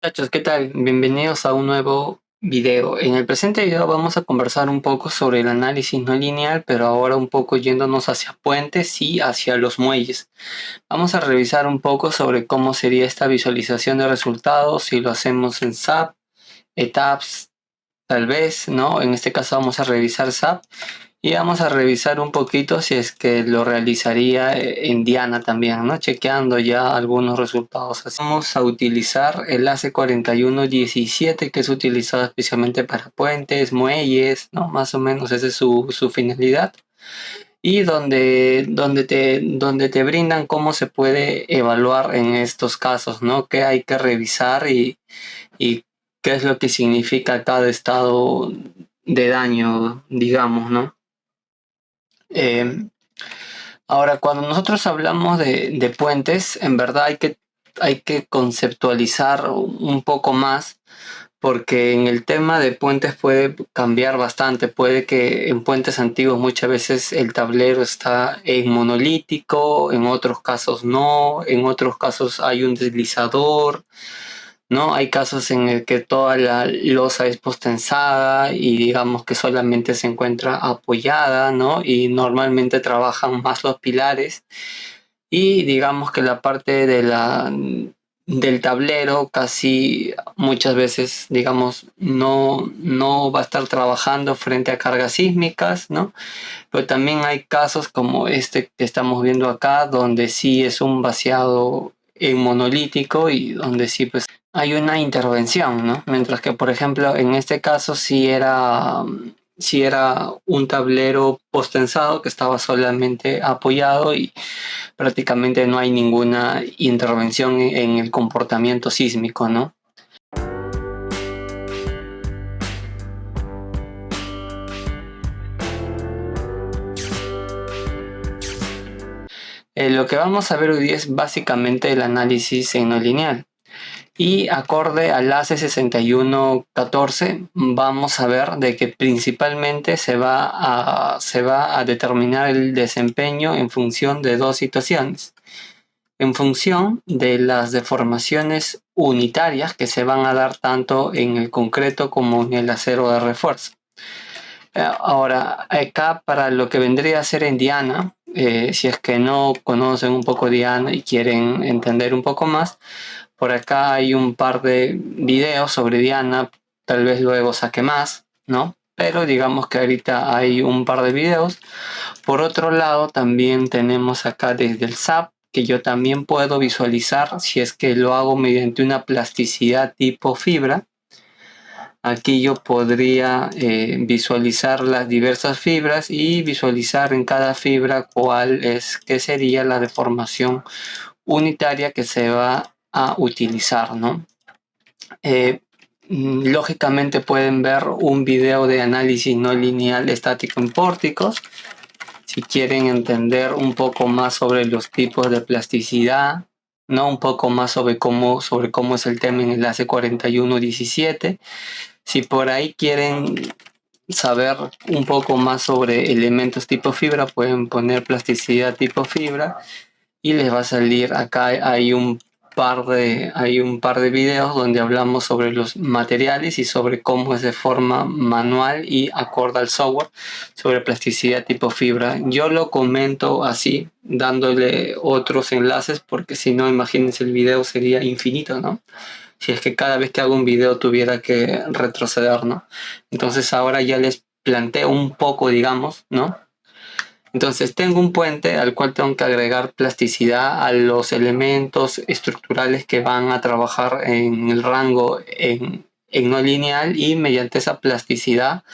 Muchachos, ¿qué tal? Bienvenidos a un nuevo video. En el presente video vamos a conversar un poco sobre el análisis no lineal, pero ahora un poco yéndonos hacia puentes y hacia los muelles. Vamos a revisar un poco sobre cómo sería esta visualización de resultados si lo hacemos en SAP, ETABS, tal vez, ¿no? En este caso vamos a revisar SAP y vamos a revisar un poquito si es que lo realizaría en Diana también, ¿no? Chequeando ya algunos resultados. Así vamos a utilizar el AC4117 que es utilizado especialmente para puentes, muelles, ¿no? Más o menos esa es su finalidad. Y donde te brindan cómo se puede evaluar en estos casos, ¿no? Qué hay que revisar y qué es lo que significa cada estado de daño, digamos, ¿no? Eh, Ahora, cuando nosotros hablamos de puentes, en verdad hay que conceptualizar un poco más, porque en el tema de puentes puede cambiar bastante. Puede que en puentes antiguos muchas veces el tablero está en monolítico, en otros casos no, en otros casos hay un deslizador, ¿no? Hay casos en el que toda la losa es postensada y digamos que solamente se encuentra apoyada, ¿no? Y normalmente trabajan más los pilares y digamos que la parte del tablero casi muchas veces, digamos, no va a estar trabajando frente a cargas sísmicas, ¿no? Pero también hay casos como este que estamos viendo acá, donde sí es un vaciado en monolítico y donde sí pues hay una intervención, ¿no? Mientras que, por ejemplo, en este caso sí era un tablero postensado que estaba solamente apoyado y prácticamente no hay ninguna intervención en el comportamiento sísmico, ¿no? Lo que vamos a ver hoy día es básicamente el análisis en no lineal. Y acorde al ACE 6114 vamos a ver de que principalmente se va a determinar el desempeño en función de dos situaciones. En función de las deformaciones unitarias que se van a dar tanto en el concreto como en el acero de refuerzo. Ahora, acá para lo que vendría a ser en Diana, si es que no conocen un poco Diana y quieren entender un poco más, por acá hay un par de videos sobre Diana, tal vez luego saque más, ¿no? Pero digamos que ahorita hay un par de videos. Por otro lado, también tenemos acá desde el SAP, que yo también puedo visualizar si es que lo hago mediante una plasticidad tipo fibra. Aquí yo podría visualizar las diversas fibras y visualizar en cada fibra qué sería la deformación unitaria que se va a utilizar, ¿no? Lógicamente pueden ver un video de análisis no lineal estático en pórticos si quieren entender un poco más sobre los tipos de plasticidad, ¿no? Un poco más sobre cómo es el tema en el AC4117. Si por ahí quieren saber un poco más sobre elementos tipo fibra, pueden poner plasticidad tipo fibra y les va a salir acá. Hay un par de videos donde hablamos sobre los materiales y sobre cómo es de forma manual y acorde al software sobre plasticidad tipo fibra. Yo lo comento así, dándole otros enlaces, porque si no, imagínense, el video sería infinito, ¿no? Si es que cada vez que hago un video tuviera que retroceder, ¿no? Entonces ahora ya les planteo un poco, digamos, ¿no? Entonces tengo un puente al cual tengo que agregar plasticidad a los elementos estructurales que van a trabajar en el rango en no lineal, y mediante esa plasticidad,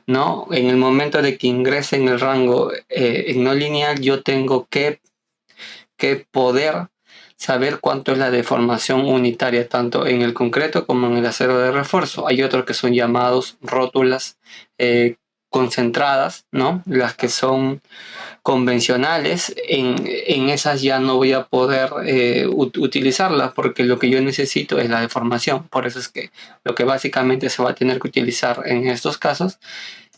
¿no? En el momento de que ingrese en el rango en no lineal, yo tengo que poder saber cuánto es la deformación unitaria, tanto en el concreto como en el acero de refuerzo. Hay otros que son llamados rótulas concentradas, ¿no? Las que son convencionales, en esas ya no voy a poder utilizarlas, porque lo que yo necesito es la deformación. Por eso es que lo que básicamente se va a tener que utilizar en estos casos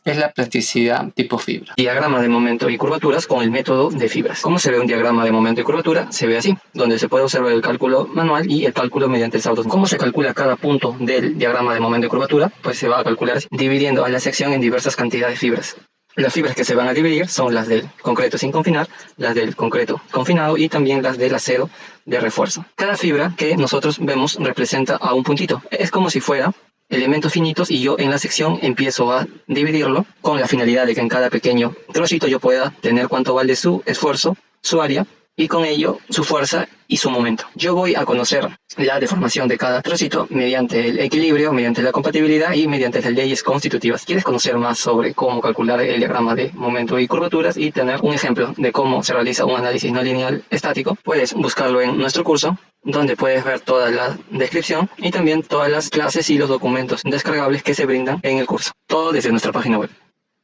es la plasticidad tipo fibra. Diagrama de momento y curvaturas con el método de fibras. ¿Cómo se ve un diagrama de momento y curvatura? Se ve así, donde se puede observar el cálculo manual y el cálculo mediante el saldo. ¿Cómo se calcula cada punto del diagrama de momento y curvatura? Pues se va a calcular dividiendo a la sección en diversas cantidades de fibras. Las fibras que se van a dividir son las del concreto sin confinar, las del concreto confinado y también las del acero de refuerzo. Cada fibra que nosotros vemos representa a un puntito. Es como si fuera elementos finitos y yo en la sección empiezo a dividirlo con la finalidad de que en cada pequeño trocito yo pueda tener cuánto vale su esfuerzo, su área y con ello su fuerza y su momento. Yo voy a conocer la deformación de cada trocito mediante el equilibrio, mediante la compatibilidad y mediante las leyes constitutivas. ¿Quieres conocer más sobre cómo calcular el diagrama de momento y curvaturas y tener un ejemplo de cómo se realiza un análisis no lineal estático? Puedes buscarlo en nuestro curso, donde puedes ver toda la descripción y también todas las clases y los documentos descargables que se brindan en el curso. Todo desde nuestra página web.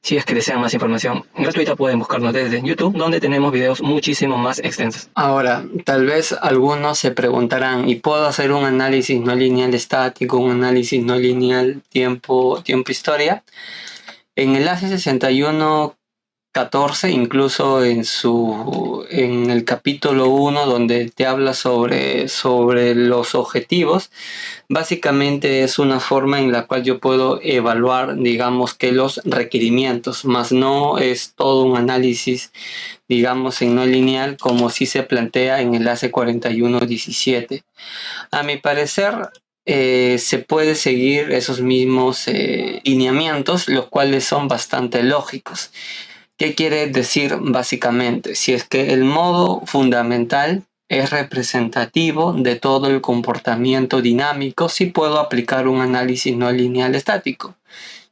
Si es que desean más información gratuita, pueden buscarnos desde YouTube, donde tenemos videos muchísimo más extensos. Ahora, tal vez algunos se preguntarán, ¿y puedo hacer un análisis no lineal estático, un análisis no lineal tiempo-historia? En el ACE 6114, incluso en el capítulo 1, donde te habla sobre los objetivos, básicamente es una forma en la cual yo puedo evaluar, digamos, que los requerimientos, más no es todo un análisis, digamos, en no lineal, como si se plantea en el ACE 4117. A mi parecer, se puede seguir esos mismos lineamientos, los cuales son bastante lógicos. ¿Qué quiere decir básicamente? Si es que el modo fundamental es representativo de todo el comportamiento dinámico, sí puedo aplicar un análisis no lineal estático.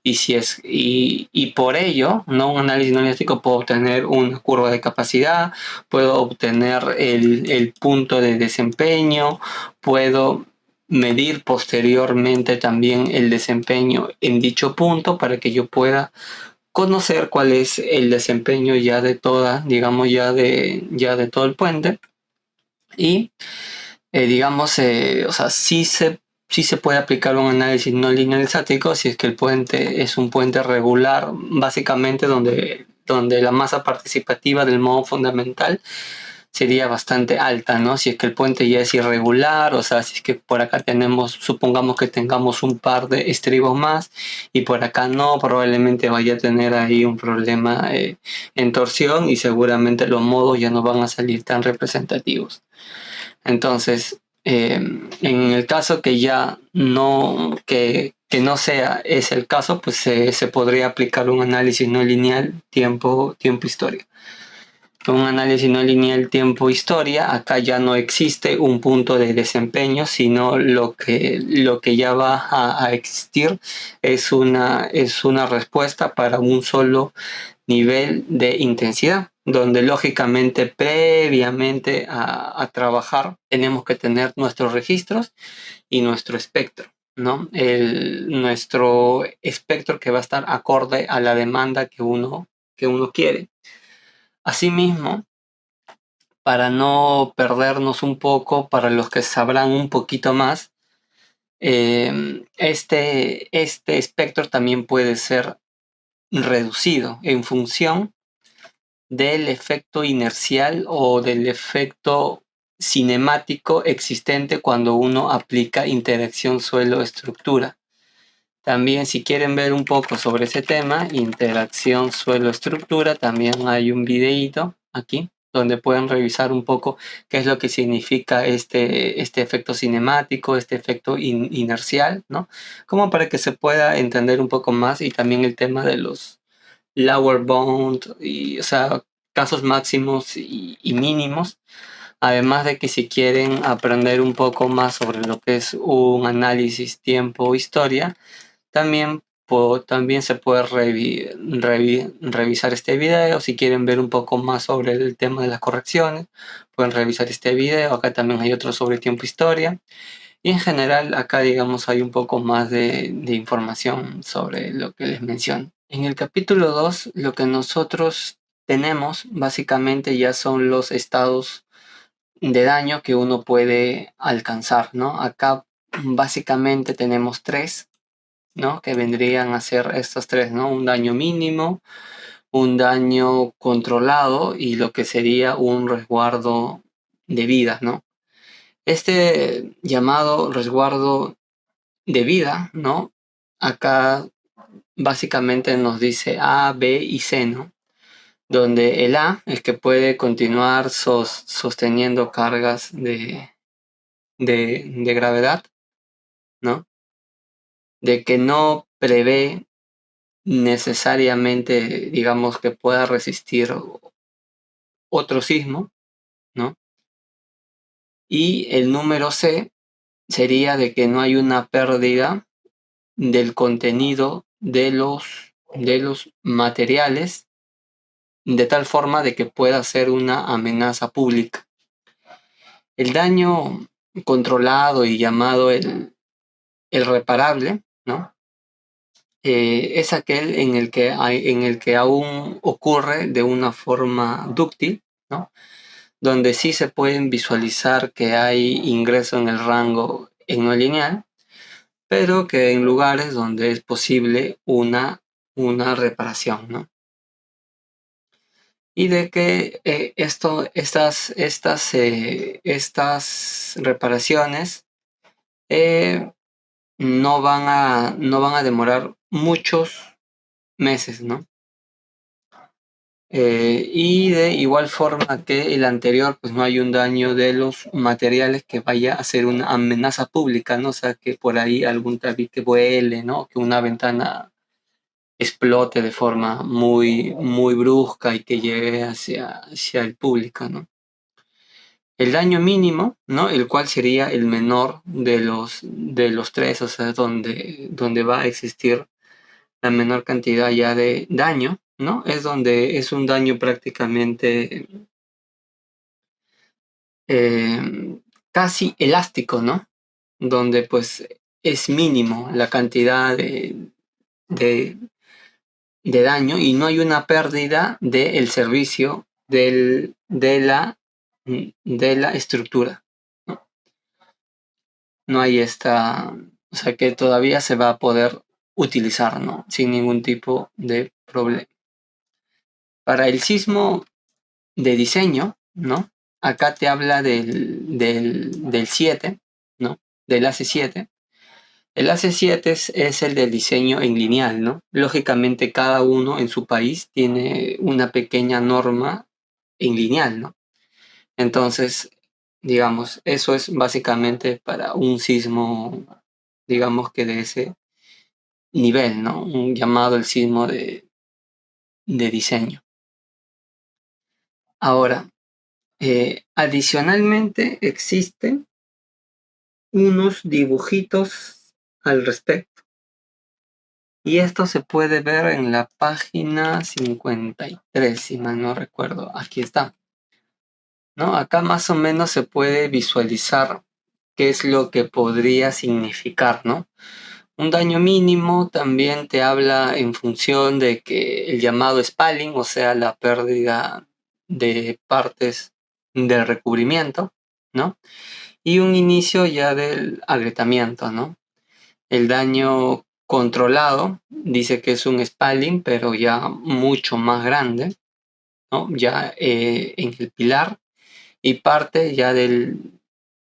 Y por ello, no un análisis no lineal estático, puedo obtener una curva de capacidad, puedo obtener el punto de desempeño, puedo medir posteriormente también el desempeño en dicho punto para que yo pueda conocer cuál es el desempeño ya de toda, digamos, ya de todo el puente. Y digamos, o sea, sí se puede aplicar un análisis no lineal estático si es que el puente es un puente regular, básicamente donde la masa participativa del modo fundamental sería bastante alta, ¿no? Si es que el puente ya es irregular, o sea, si es que por acá supongamos que tengamos un par de estribos más y por acá no, probablemente vaya a tener ahí un problema en torsión y seguramente los modos ya no van a salir tan representativos. Entonces, en el caso que ya no, que no sea ese el caso, pues se podría aplicar un análisis no lineal tiempo-historia. Un análisis no lineal tiempo-historia, acá ya no existe un punto de desempeño, sino lo que ya va a existir es una respuesta para un solo nivel de intensidad, donde lógicamente previamente a trabajar tenemos que tener nuestros registros y nuestro espectro, ¿no? Nuestro espectro que va a estar acorde a la demanda que uno quiere. Asimismo, para no perdernos un poco, para los que sabrán un poquito más, este espectro también puede ser reducido en función del efecto inercial o del efecto cinemático existente cuando uno aplica interacción suelo-estructura. También, si quieren ver un poco sobre ese tema, interacción suelo-estructura, también hay un videíto aquí donde pueden revisar un poco qué es lo que significa este efecto cinemático, este efecto inercial, ¿no? Como para que se pueda entender un poco más, y también el tema de los lower bound, y, o sea, casos máximos y mínimos. Además de que si quieren aprender un poco más sobre lo que es un análisis tiempo-historia, también se puede revisar este video. Si quieren ver un poco más sobre el tema de las correcciones, pueden revisar este video. Acá también hay otro sobre tiempo-historia. Y en general acá, digamos, hay un poco más de información sobre lo que les menciono. En el capítulo 2, lo que nosotros tenemos básicamente ya son los estados de daño que uno puede alcanzar, ¿no? Acá básicamente tenemos tres. ¿no? Que vendrían a ser estos tres, ¿no? Un daño mínimo, un daño controlado y lo que sería un resguardo de vida, ¿no? Este llamado resguardo de vida, ¿no? Acá básicamente nos dice A, B y C, ¿no? Donde el A es que puede continuar sosteniendo cargas de gravedad, ¿no? De que no prevé necesariamente, digamos, que pueda resistir otro sismo, ¿no? Y el número C sería de que no hay una pérdida del contenido de los materiales de tal forma de que pueda ser una amenaza pública. El daño controlado y llamado el reparable, ¿no? Es aquel en el que aún ocurre de una forma dúctil, ¿no? Donde sí se pueden visualizar que hay ingreso en el rango en no lineal, pero que en lugares donde es posible una reparación, ¿no? Y de que estas reparaciones eh, no van a demorar muchos meses, ¿no? Y de igual forma que el anterior, pues no hay un daño de los materiales que vaya a ser una amenaza pública, ¿no? O sea, que por ahí algún tabique vuele, ¿no? Que una ventana explote de forma muy, muy brusca y que llegue hacia el público, ¿no? El daño mínimo, ¿no? El cual sería el menor de los tres, o sea, donde va a existir la menor cantidad ya de daño, ¿no? Es donde es un daño prácticamente casi elástico, ¿no? Donde pues es mínimo la cantidad de, de daño y no hay una pérdida del servicio de la estructura, ¿no? No hay o sea que todavía se va a poder utilizar, ¿no? Sin ningún tipo de problema. Para el sismo de diseño, ¿no? Acá te habla del 7, ¿no? Del AC7. El AC7 es el del diseño en lineal, ¿no? Lógicamente cada uno en su país tiene una pequeña norma en lineal, ¿no? Entonces, digamos, eso es básicamente para un sismo, digamos que de ese nivel, ¿no? Un llamado el sismo de diseño. Ahora, adicionalmente existen unos dibujitos al respecto. Y esto se puede ver en la página 53, si mal no recuerdo. Aquí está, ¿no? Acá más o menos se puede visualizar qué es lo que podría significar, ¿no? Un daño mínimo también te habla en función de que el llamado spalling, o sea, la pérdida de partes del recubrimiento, ¿no? Y un inicio ya del agrietamiento, ¿no? El daño controlado dice que es un spalling, pero ya mucho más grande, ¿no? Ya en el pilar y parte ya del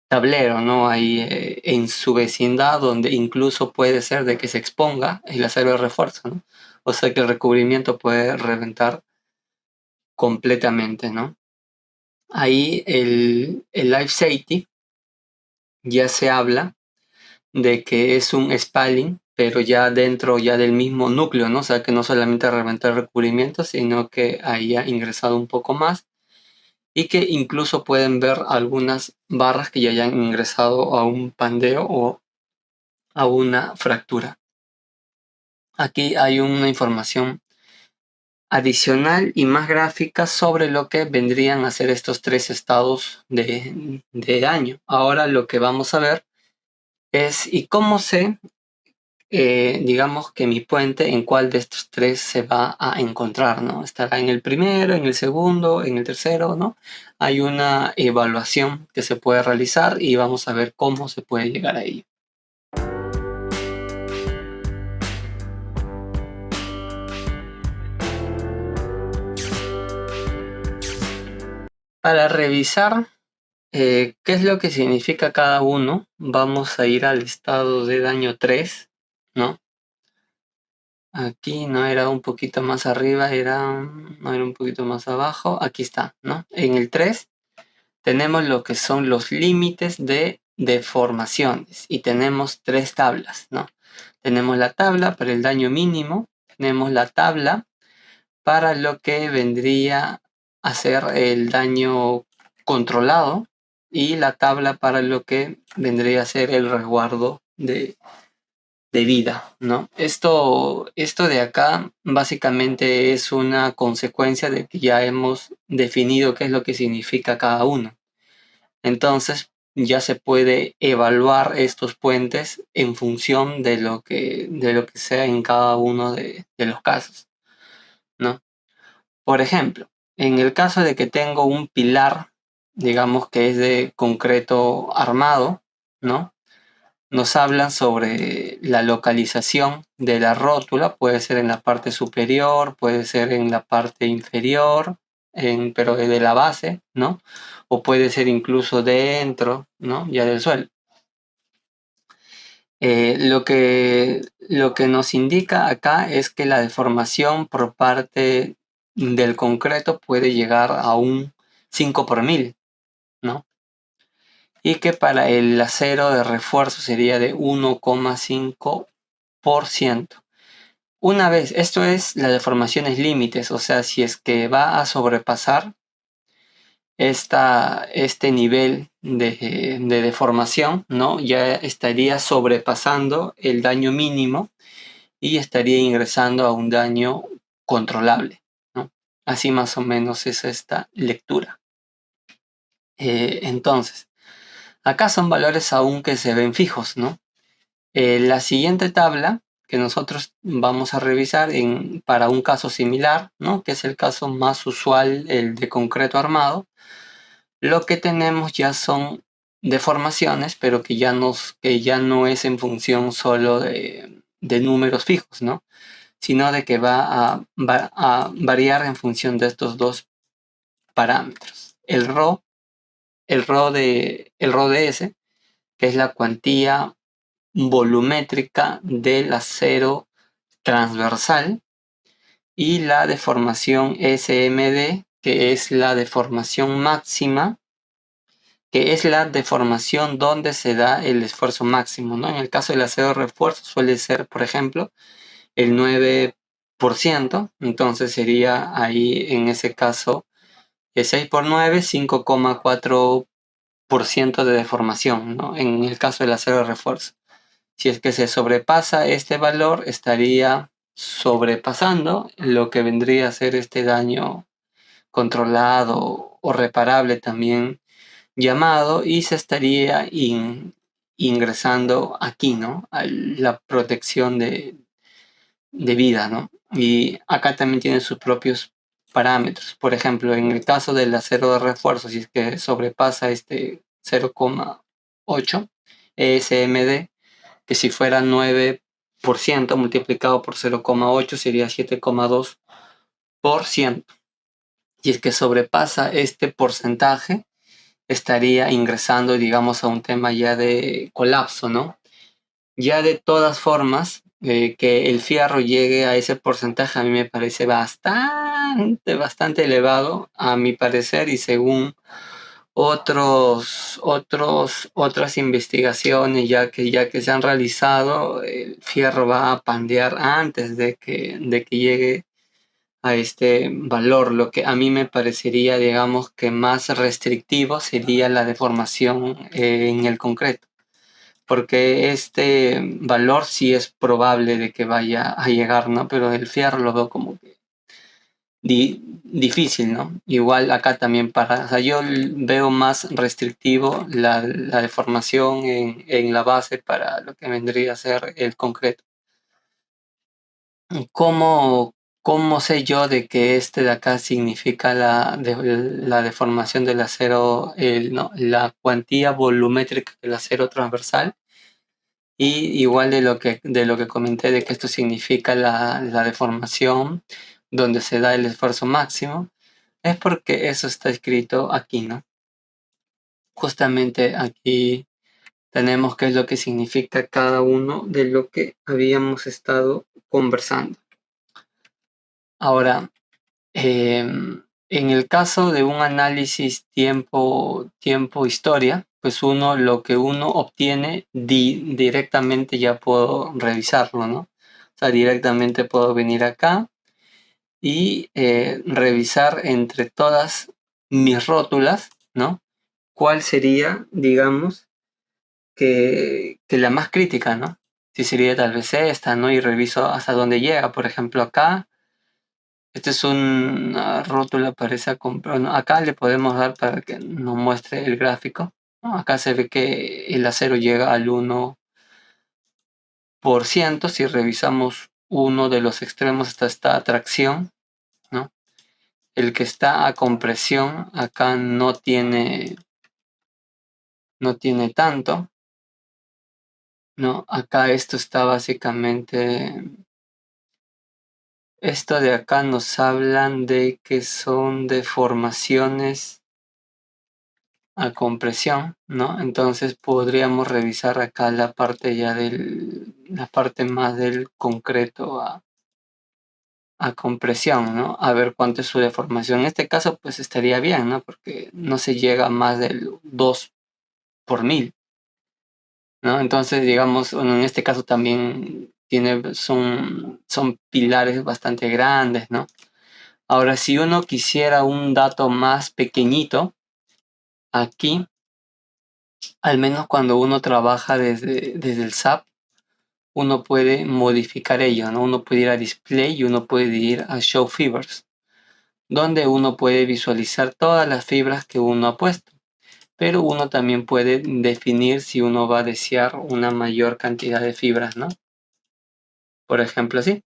tablero, ¿no? Ahí en su vecindad, donde incluso puede ser de que se exponga el acero de refuerzo, ¿no? O sea que el recubrimiento puede reventar completamente, ¿no? Ahí el life safety ya se habla de que es un spalling, pero ya dentro ya del mismo núcleo, ¿no? O sea que no solamente reventar el recubrimiento, sino que haya ingresado un poco más y que incluso pueden ver algunas barras que ya hayan ingresado a un pandeo o a una fractura. Aquí hay una información adicional y más gráfica sobre lo que vendrían a ser estos tres estados de daño. Ahora lo que vamos a ver es y cómo sé, digamos que mi puente en cuál de estos tres se va a encontrar, ¿no? Estará en el primero, en el segundo, en el tercero, ¿no? Hay una evaluación que se puede realizar y vamos a ver cómo se puede llegar a ello. Para revisar qué es lo que significa cada uno, vamos a ir al estado de daño 3, ¿no? Aquí no era un poquito más arriba, no era un poquito más abajo. Aquí está, ¿no? En el 3 tenemos lo que son los límites de deformaciones y tenemos tres tablas, ¿no? Tenemos la tabla para el daño mínimo, tenemos la tabla para lo que vendría a ser el daño controlado y la tabla para lo que vendría a ser el resguardo de vida, ¿no? Esto de acá básicamente es una consecuencia de que ya hemos definido qué es lo que significa cada uno. Entonces ya se puede evaluar estos puentes en función de lo que sea en cada uno de los casos, ¿no? Por ejemplo, en el caso de que tengo un pilar, digamos que es de concreto armado, ¿no? Nos hablan sobre la localización de la rótula, puede ser en la parte superior, puede ser en la parte inferior, pero de la base, ¿no? O puede ser incluso dentro, ¿no? Ya del suelo. Lo que nos indica acá es que la deformación por parte del concreto puede llegar a un 5 por mil, ¿no? Y que para el acero de refuerzo sería de 1,5%. Una vez, esto es las deformaciones límites, o sea, si es que va a sobrepasar este nivel de deformación, ¿no? Ya estaría sobrepasando el daño mínimo y estaría ingresando a un daño controlable, ¿no? Así más o menos es esta lectura. Entonces, acá son valores aún que se ven fijos, ¿no? La siguiente tabla que nosotros vamos a revisar para un caso similar, ¿no? Que es el caso más usual, el de concreto armado, lo que tenemos ya son deformaciones, pero que ya no es en función solo de números fijos, ¿no? Sino de que va a variar en función de estos dos parámetros. El ρ de S, que es la cuantía volumétrica del acero transversal, y la deformación SMD, que es la deformación máxima, que es la deformación donde se da el esfuerzo máximo, ¿no? En el caso del acero de refuerzo suele ser, por ejemplo, el 9%, entonces sería ahí en ese caso el 6 por 9, 5,4% de deformación, ¿no? En el caso del acero de refuerzo. Si es que se sobrepasa este valor, estaría sobrepasando lo que vendría a ser este daño controlado o reparable también llamado, y se estaría ingresando aquí, ¿no? A la protección de vida, ¿no? Y acá también tiene sus propios parámetros. Por ejemplo, en el caso del acero de refuerzo, si es que sobrepasa este 0,8 ESMD, que si fuera 9% multiplicado por 0,8 sería 7,2%. Y es que sobrepasa este porcentaje, estaría ingresando, digamos, a un tema ya de colapso, ¿no? Ya de todas formas, que el fierro llegue a ese porcentaje a mí me parece bastante elevado, a mi parecer, y según otras investigaciones ya que se han realizado, el fierro va a pandear antes de que llegue a este valor. Lo que a mí me parecería, digamos, que más restrictivo sería la deformación en el concreto, porque este valor sí es probable de que vaya a llegar, ¿no? Pero el fierro lo veo como que difícil, ¿no? Igual acá también o sea, yo veo más restrictivo la deformación en la base para lo que vendría a ser el concreto. ¿Cómo, cómo sé yo de que este de acá significa la deformación del acero, no, la cuantía volumétrica del acero transversal? Y igual de lo que comenté, de que esto significa la deformación donde se da el esfuerzo máximo. Es porque eso está escrito aquí, ¿no? Justamente aquí tenemos qué es lo que significa cada uno de lo que habíamos estado conversando. Ahora, en el caso de un análisis tiempo-historia, pues lo que uno obtiene directamente ya puedo revisarlo, ¿no? O sea, directamente puedo venir acá y revisar entre todas mis rótulas, ¿no? ¿Cuál sería, digamos, que la más crítica, ¿no? Si sería tal vez esta, ¿no? Y reviso hasta dónde llega. Por ejemplo, acá, este es una rótula, parece no, acá le podemos dar para que nos muestre el gráfico, ¿no? Acá se ve que el acero llega al 1%. Si revisamos uno de los extremos, está esta atracción, ¿no? El que está a compresión, acá no tiene tanto, ¿no? Acá esto está básicamente... Esto de acá nos hablan de que son deformaciones a compresión, ¿no? Entonces podríamos revisar acá la parte ya la parte más del concreto a compresión, ¿no? A ver cuánto es su deformación. En este caso, pues estaría bien, ¿no? Porque no se llega a más del 2 por 1000, ¿no? Entonces, digamos, bueno, en este caso también son pilares bastante grandes, ¿no? Ahora, si uno quisiera un dato más pequeñito, aquí, al menos cuando uno trabaja desde el SAP, uno puede modificar ello, ¿no? Uno puede ir a Display y uno puede ir a Show Fibers, donde uno puede visualizar todas las fibras que uno ha puesto. Pero uno también puede definir si uno va a desear una mayor cantidad de fibras, ¿no? Por ejemplo, así.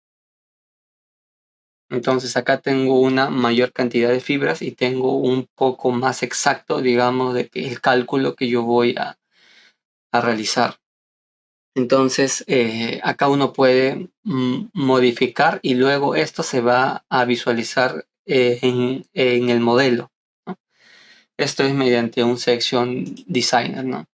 Entonces acá tengo una mayor cantidad de fibras y tengo un poco más exacto, digamos, de el cálculo que yo voy a realizar. Entonces acá uno puede modificar y luego esto se va a visualizar en el modelo, ¿no? Esto es mediante un Section Designer, ¿no?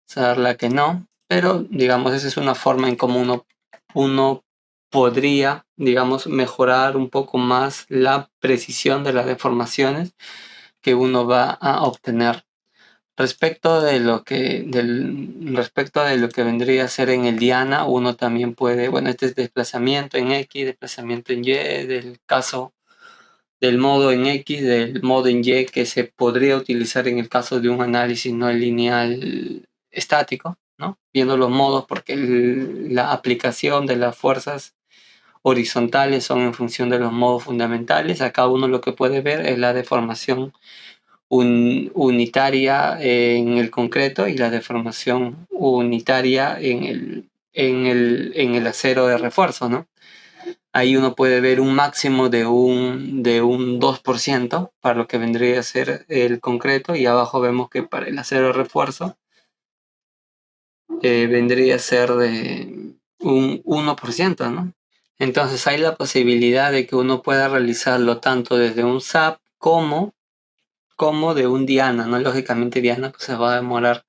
Saberla que no, pero digamos esa es una forma en cómo uno podría, digamos, mejorar un poco más la precisión de las deformaciones que uno va a obtener. Respecto de lo que vendría a ser en el Diana, uno también puede, bueno, este es desplazamiento en X, desplazamiento en Y, del caso del modo en X, del modo en Y que se podría utilizar en el caso de un análisis no lineal estático, ¿no? Viendo los modos, porque la aplicación de las fuerzas horizontales son en función de los modos fundamentales. Acá uno lo que puede ver es la deformación unitaria en el concreto y la deformación unitaria en el acero de refuerzo, ¿no? Ahí uno puede ver un máximo de un 2% para lo que vendría a ser el concreto, y abajo vemos que para el acero de refuerzo vendría a ser de un 1%, ¿no? Entonces hay la posibilidad de que uno pueda realizarlo tanto desde un SAP como de un Diana, ¿no? Lógicamente Diana pues, se va a demorar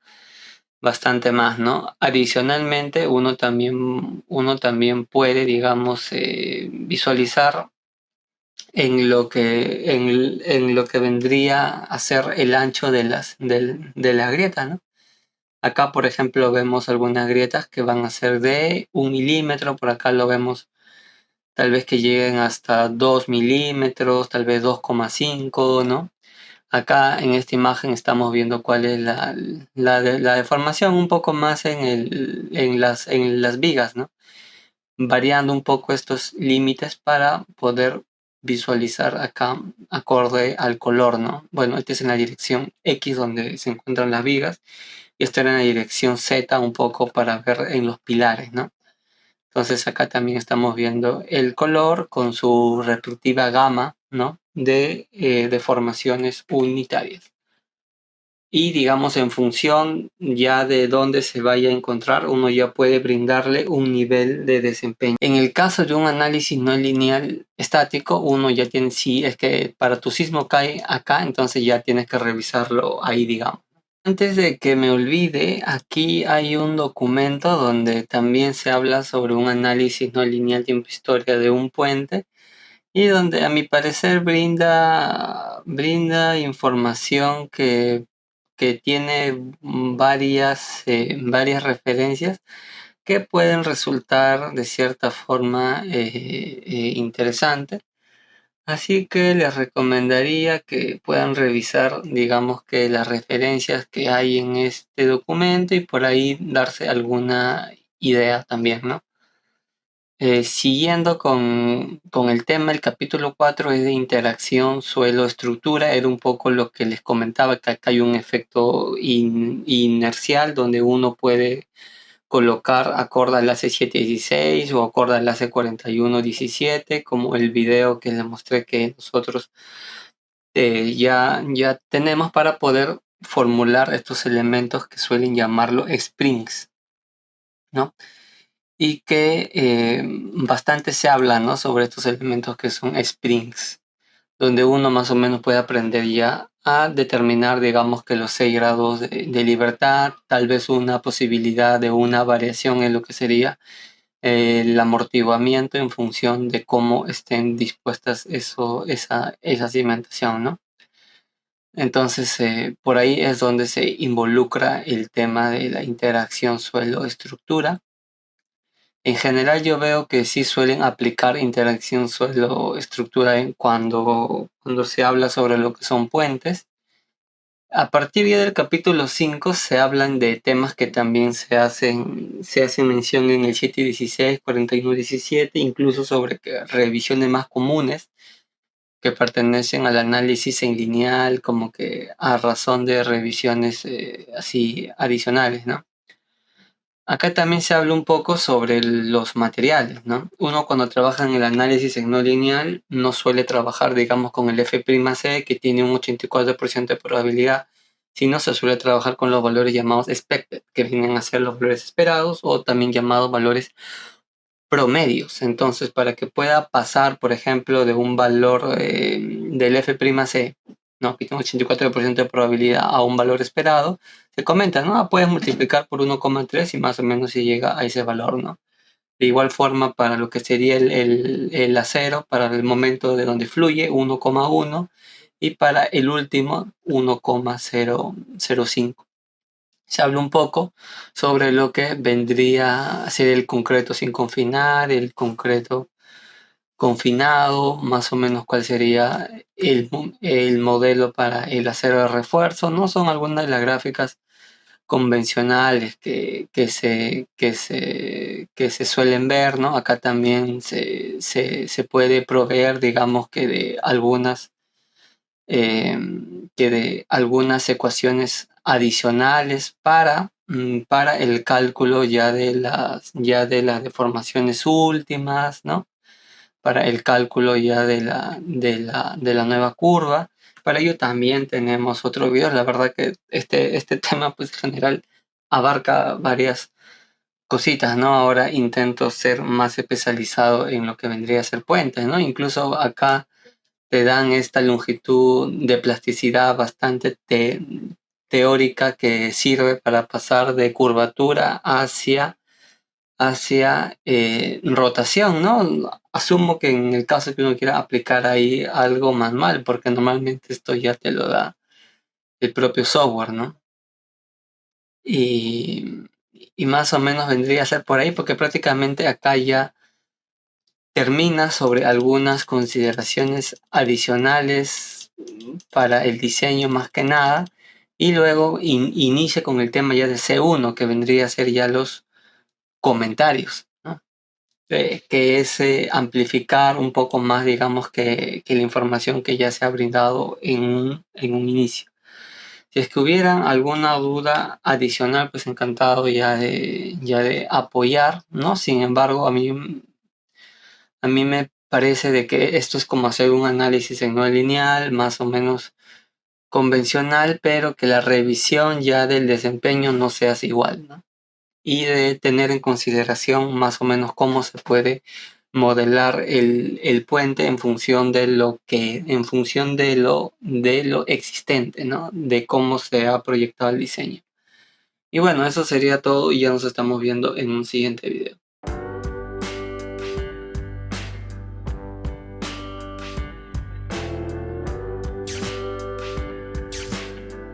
bastante más, ¿no? Adicionalmente, uno también puede, digamos, visualizar en lo que vendría a ser el ancho de las grietas, ¿no? Acá, por ejemplo, vemos algunas grietas que van a ser de 1 milímetro, por acá lo vemos tal vez que lleguen hasta 2 milímetros, tal vez 2,5, ¿no? Acá en esta imagen estamos viendo cuál es la deformación un poco más en las vigas, ¿no? Variando un poco estos límites para poder visualizar acá acorde al color, ¿no? Bueno, este es en la dirección X donde se encuentran las vigas y esto era en la dirección Z un poco para ver en los pilares, ¿no? Entonces acá también estamos viendo el color con su respectiva gama, ¿no? De deformaciones unitarias. y digamos en función ya de dónde se vaya a encontrar, uno ya puede brindarle un nivel de desempeño. En el caso de un análisis no lineal estático, uno ya tiene, si es que para tu sismo cae acá, entonces ya tienes que revisarlo ahí, digamos. Antes de que me olvide, aquí hay un documento donde también se habla sobre un análisis no lineal tiempo-historia de un puente y donde a mi parecer brinda información que tiene varias referencias que pueden resultar de cierta forma interesantes. Así que les recomendaría que puedan revisar, digamos que las referencias que hay en este documento y por ahí darse alguna idea también, ¿no? Siguiendo con el tema, el capítulo 4 es de interacción suelo-estructura. Era un poco lo que les comentaba, que acá hay un efecto inercial donde uno puede colocar acorde al enlace 716 o acorde al enlace 4117, como el video que les mostré que nosotros ya tenemos para poder formular estos elementos que suelen llamarlo springs, ¿no? Y que bastante se habla, ¿no?, sobre estos elementos que son springs, donde uno más o menos puede aprender ya a determinar, digamos que los 6 grados de libertad, tal vez una posibilidad de una variación en lo que sería el amortiguamiento en función de cómo estén dispuestas esa cimentación, ¿no? Entonces, por ahí es donde se involucra el tema de la interacción suelo-estructura. En general yo veo que sí suelen aplicar interacción suelo-estructura cuando se habla sobre lo que son puentes. A partir ya del capítulo 5 se hablan de temas que también se hacen mención en el 716, 4117, incluso sobre revisiones más comunes que pertenecen al análisis en lineal, como que a razón de revisiones así adicionales, ¿no? Acá también se habla un poco sobre los materiales, ¿no? Uno cuando trabaja en el análisis en no lineal no suele trabajar, digamos, con el F'C, que tiene un 84% de probabilidad, sino se suele trabajar con los valores llamados expected, que vienen a ser los valores esperados o también llamados valores promedios. Entonces, para que pueda pasar, por ejemplo, de un valor del F'C, ¿no?, que tiene un 84% de probabilidad a un valor esperado, se comenta, ¿no? Puedes multiplicar por 1,3 y más o menos se llega a ese valor, ¿no? De igual forma, para lo que sería el acero, para el momento de donde fluye, 1,1, y para el último, 1,005. Se habla un poco sobre lo que vendría a ser el concreto sin confinar, el concreto confinado, más o menos cuál sería el modelo para el acero de refuerzo, ¿no? Son algunas de las gráficas convencionales que se suelen ver, ¿no? Acá también se puede proveer, digamos que de algunas ecuaciones adicionales para el cálculo ya de las deformaciones últimas, ¿no? Para el cálculo ya de la nueva curva. Para ello también tenemos otro video. La verdad que este tema pues en general abarca varias cositas, ¿no? Ahora intento ser más especializado en lo que vendría a ser puentes, ¿no? Incluso acá te dan esta longitud de plasticidad bastante teórica que sirve para pasar de curvatura hacia rotación, ¿no? Asumo que en el caso que uno quiera aplicar ahí algo manual, porque normalmente esto ya te lo da el propio software, ¿no? Y, y más o menos vendría a ser por ahí, porque prácticamente acá ya termina sobre algunas consideraciones adicionales para el diseño más que nada, y luego inicia con el tema ya de C1, que vendría a ser ya los comentarios, ¿no? Que es amplificar un poco más, digamos, que la información que ya se ha brindado en un inicio. Si es que hubiera alguna duda adicional, pues encantado ya de apoyar, ¿no? Sin embargo, a mí me parece de que esto es como hacer un análisis en no lineal, más o menos convencional, pero que la revisión ya del desempeño no sea así igual, ¿no? Y de tener en consideración más o menos cómo se puede modelar el puente en función de en función de lo existente, ¿no? De cómo se ha proyectado el diseño. Y bueno, eso sería todo y ya nos estamos viendo en un siguiente video.